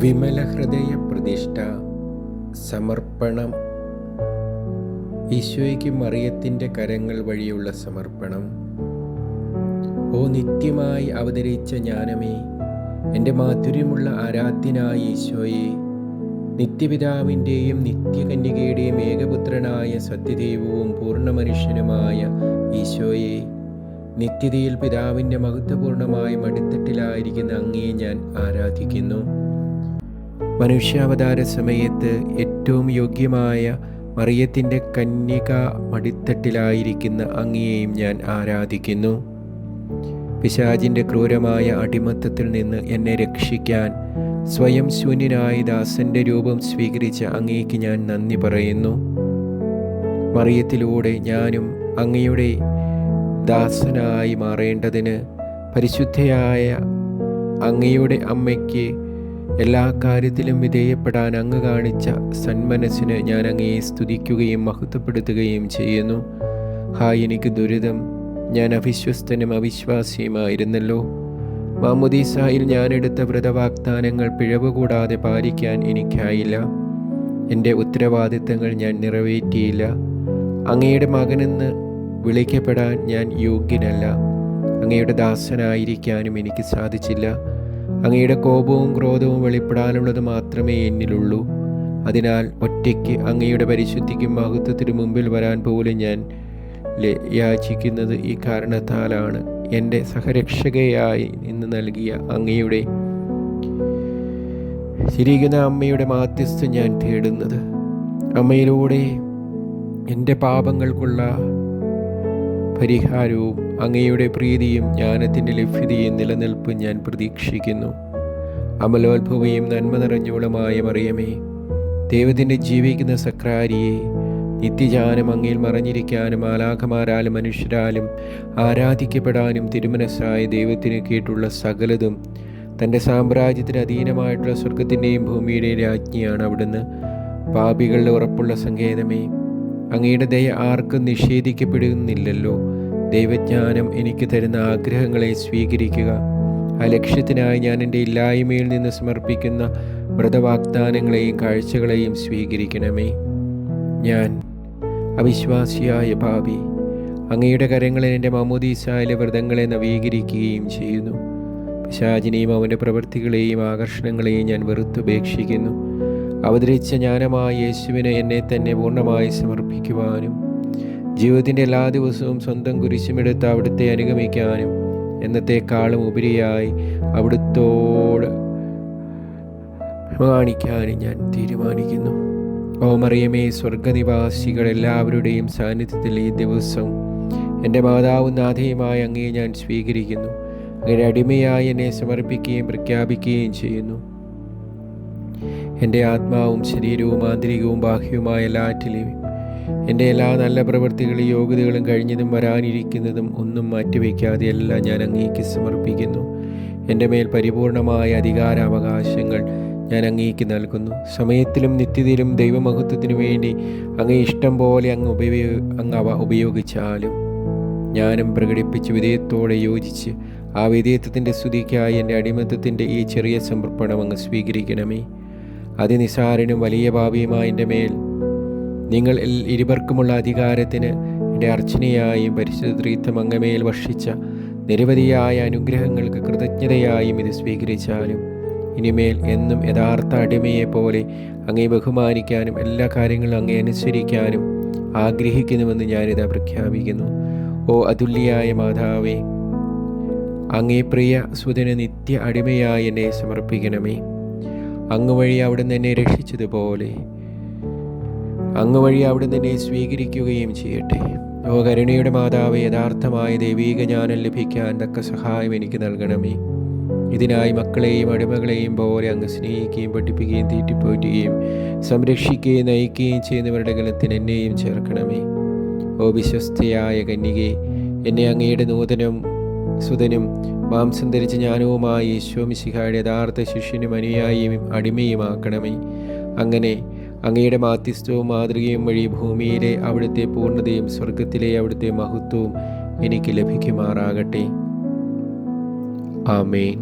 വിമലഹൃദയ പ്രതിഷ്ഠ, സമർപ്പണം. ഈശോയ്ക്ക് മറിയത്തിൻ്റെ കരങ്ങൾ വഴിയുള്ള സമർപ്പണം. ഓ നിത്യമായി അവതരിച്ച ജ്ഞാനമേ, എൻ്റെ മാധുര്യമുള്ള ആരാധ്യനായ ഈശോയെ, നിത്യപിതാവിൻ്റെയും നിത്യകന്യകയുടെയും ഏകപുത്രനായ സത്യദൈവവും പൂർണ്ണ മനുഷ്യനുമായ ഈശോയെ, നിത്യതയിൽ പിതാവിൻ്റെ മഹത്വപൂർണമായ മടിത്തട്ടിലായിരിക്കുന്ന അങ്ങയെ ഞാൻ ആരാധിക്കുന്നു. മനുഷ്യാവതാര സമയത്ത് ഏറ്റവും യോഗ്യമായ മറിയത്തിൻ്റെ കന്യക മടിത്തട്ടിലായിരിക്കുന്ന അങ്ങയെയും ഞാൻ ആരാധിക്കുന്നു. പിശാചിൻ്റെ ക്രൂരമായ അടിമത്തത്തിൽ നിന്ന് എന്നെ രക്ഷിക്കാൻ സ്വയം ശൂന്യനായ ദാസൻ്റെ രൂപം സ്വീകരിച്ച അങ്ങേക്ക് ഞാൻ നന്ദി പറയുന്നു. മറിയത്തിലൂടെ ഞാനും അങ്ങയുടെ ദാസനായി മാറേണ്ടതിന് പരിശുദ്ധയായ അങ്ങയുടെ അമ്മയ്ക്ക് എല്ലാ കാര്യത്തിലും വിധേയപ്പെടാൻ അങ്ങ് കാണിച്ച സന്മനസ്സിന് ഞാൻ അങ്ങയെ സ്തുതിക്കുകയും മഹത്വപ്പെടുത്തുകയും ചെയ്യുന്നു. ഹായ്, എനിക്ക് ദുരിതം! ഞാൻ അവിശ്വസ്തനും അവിശ്വാസിയുമായിരുന്നല്ലോ. മാമോദീസായിൽ ഞാനെടുത്ത വ്രതവാഗ്ദാനങ്ങൾ പിഴവ് കൂടാതെ പാലിക്കാൻ എനിക്കായില്ല. എൻ്റെ ഉത്തരവാദിത്തങ്ങൾ ഞാൻ നിറവേറ്റിയില്ല. അങ്ങയുടെ മകനെന്ന് വിളിക്കപ്പെടാൻ ഞാൻ യോഗ്യനല്ല. അങ്ങയുടെ ദാസനായിരിക്കാനും എനിക്ക് സാധിച്ചില്ല. അങ്ങയുടെ കോപവും ക്രോധവും വെളിപ്പെടാനുള്ളത് മാത്രമേ എന്നിലുള്ളൂ. അതിനാൽ ഒറ്റയ്ക്ക് അങ്ങയുടെ പരിശുദ്ധിക്കും മഹത്വത്തിനും മുമ്പിൽ വരാൻ പോലും ഞാൻ യാചിക്കുന്നത് ഈ കാരണത്താലാണ്. എൻ്റെ സഹരക്ഷകയായി നിന്ന് നൽകിയ അങ്ങയുടെ ചിരിക്കുന്ന അമ്മയുടെ മാധ്യസ്ഥം ഞാൻ തേടുന്നത്. അമ്മയിലൂടെ എൻ്റെ പാപങ്ങൾക്കുള്ള പരിഹാരവും അങ്ങയുടെ പ്രീതിയും ജ്ഞാനത്തിൻ്റെ ലഭ്യതയും നിലനിൽപ്പും ഞാൻ പ്രതീക്ഷിക്കുന്നു. അമലോത്ഭവയും നന്മ നിറഞ്ഞവളുമായ മറിയമേ, ദൈവത്തിൻ്റെ ജീവിക്കുന്ന സക്രാരിയെ, നിത്യജാനം അങ്ങയിൽ മറഞ്ഞിരിക്കാനും മാലാഖമാരാലും മനുഷ്യരാലും ആരാധിക്കപ്പെടാനും തിരുമനസ്സായ ദൈവത്തിന് കേട്ടുള്ള സകലതും തൻ്റെ സാമ്രാജ്യത്തിന് അധീനമായിട്ടുള്ള സ്വർഗത്തിൻ്റെയും ഭൂമിയുടെയും രാജ്ഞിയാണ് അവിടുന്ന്. പാപികളുടെ ഉറപ്പുള്ള സങ്കേതമേ, അങ്ങയുടെ ദയ ആർക്കും നിഷേധിക്കപ്പെടുന്നില്ലല്ലോ. ദൈവജ്ഞാനം എനിക്ക് തരുന്ന ആഗ്രഹങ്ങളെ സ്വീകരിക്കുക. ആ ലക്ഷ്യത്തിനായി ഞാൻ എൻ്റെ ഇല്ലായ്മയിൽ നിന്ന് സമർപ്പിക്കുന്ന വ്രതവാഗ്ദാനങ്ങളെയും കാഴ്ചകളെയും സ്വീകരിക്കണമേ. ഞാൻ അവിശ്വാസിയായ പാപി, അങ്ങയുടെ കരങ്ങളിൽ എൻ്റെ മാമോദീസായിലെ വ്രതങ്ങളെ നവീകരിക്കുകയും ചെയ്യുന്നു. പിശാചിനെയും അവൻ്റെ പ്രവൃത്തികളെയും ആകർഷണങ്ങളെയും ഞാൻ വെറുത്തുപേക്ഷിക്കുന്നു. അവതരിച്ച ജ്ഞാനമായ യേശുവിനെ എന്നെ തന്നെ പൂർണ്ണമായി സമർപ്പിക്കുവാനും ജീവിതത്തിൻ്റെ എല്ലാ ദിവസവും സ്വന്തം കുരിശുമെടുത്ത് അവിടുത്തെ അനുഗമിക്കാനും എന്നത്തേക്കാളും ഉപരിയായി അവിടുത്തോട് കാണിക്കാനും ഞാൻ തീരുമാനിക്കുന്നു. ഓ മറിയമേ, സ്വർഗനിവാസികൾ എല്ലാവരുടെയും സാന്നിധ്യത്തിൽ ഈ ദിവസം എൻ്റെ മാതാവും നാഥയുമായ അങ്ങയെ ഞാൻ സ്വീകരിക്കുന്നു. അങ്ങയുടെ അടിമയായി എന്നെ സമർപ്പിക്കുകയും പ്രഖ്യാപിക്കുകയും ചെയ്യുന്നു. എൻ്റെ ആത്മാവും ശരീരവും ആന്തരികവും ബാഹ്യവുമായ എല്ലാറ്റിലെയും എൻ്റെ എല്ലാ നല്ല പ്രവൃത്തികളും യോഗ്യതകളും കഴിഞ്ഞതും വരാനിരിക്കുന്നതും ഒന്നും മാറ്റിവെക്കാതെ എല്ലാം ഞാൻ അങ്ങേക്ക് സമർപ്പിക്കുന്നു. എൻ്റെ മേൽ പരിപൂർണമായ അധികാരാവകാശങ്ങൾ ഞാൻ അങ്ങേക്ക് നൽകുന്നു. സമയത്തിലും നിത്യതയിലും ദൈവമഹത്വത്തിനു വേണ്ടി അങ്ങേ ഇഷ്ടം പോലെ അങ്ങ് അവ ഉപയോഗിച്ചാലും ജ്ഞാനം പ്രകടിപ്പിച്ച് വിധേയത്തോടെ യോജിച്ച് ആ വിധേയത്വത്തിൻ്റെ സ്തുതിക്കായി എൻ്റെ അടിമത്തത്തിൻ്റെ ഈ ചെറിയ സമർപ്പണം അങ്ങ് സ്വീകരിക്കണമേ. അതിനിസാരനും വലിയ പാപിയുമായ എൻ്റെ മേൽ നിങ്ങൾ ഇരുവർക്കുമുള്ള അധികാരത്തിന് എൻ്റെ അർച്ചനയായും പരിശുദ്ധ ത്രിത്വം അങ്ങമേൽ വർഷിച്ച നിരവധിയായ അനുഗ്രഹങ്ങൾക്ക് കൃതജ്ഞതയായും ഇത് സ്വീകരിച്ചാലും ഇനിമേൽ എന്നും യഥാർത്ഥ അടിമയെപ്പോലെ അങ്ങേ ബഹുമാനിക്കാനും എല്ലാ കാര്യങ്ങളും അങ്ങേ അനുസരിക്കാനും ആഗ്രഹിക്കുന്നുവെന്ന് ഞാനിതാ പ്രഖ്യാപിക്കുന്നു. ഓ അതുല്യായ മാതാവേ, അങ്ങേ പ്രിയ സുതന് നിത്യ അടിമയായി എന്നെ സമർപ്പിക്കണമേ. അങ്ങ് വഴി അവിടുന്ന് എന്നെ രക്ഷിച്ചതുപോലെ അങ്ങ് വഴി അവിടുന്ന് എന്നെ സ്വീകരിക്കുകയും ചെയ്യട്ടെ. ഓ കരുണയുടെ മാതാവേ, യഥാർത്ഥമായ ദൈവീക ജ്ഞാനം ലഭിക്കാൻ തക്ക സഹായം എനിക്ക് നൽകണമേ. ഇതിനായി മക്കളെയും അടിമകളെയും പോലെ അങ്ങ് സ്നേഹിക്കുകയും പഠിപ്പിക്കുകയും തീറ്റിപ്പോറ്റുകയും സംരക്ഷിക്കുകയും നയിക്കുകയും ചെയ്യുന്നവരുടെ ഗണത്തിന് എന്നെയും ചേർക്കണമേ. ഓ വിശ്വസ്തയായ കന്യകേ, എന്നെ അങ്ങയുടെ നൂതനം സുതനും മാംസം ധരിച്ച ജ്ഞാനവുമായ ഈശോ മിശിഹായുടെ യഥാർത്ഥ ശിഷ്യനും അനുയായിയും അടിമയുമാക്കണമേ. അങ്ങനെ അങ്ങയുടെ മാധ്യസ്ഥവും മാതൃകയും വഴി ഭൂമിയിലെ അവിടുത്തെ പൂർണ്ണതയും സ്വർഗത്തിലെ അവിടുത്തെ മഹത്വവും എനിക്ക് ലഭിക്കുമാറാകട്ടെ. ആമേൻ.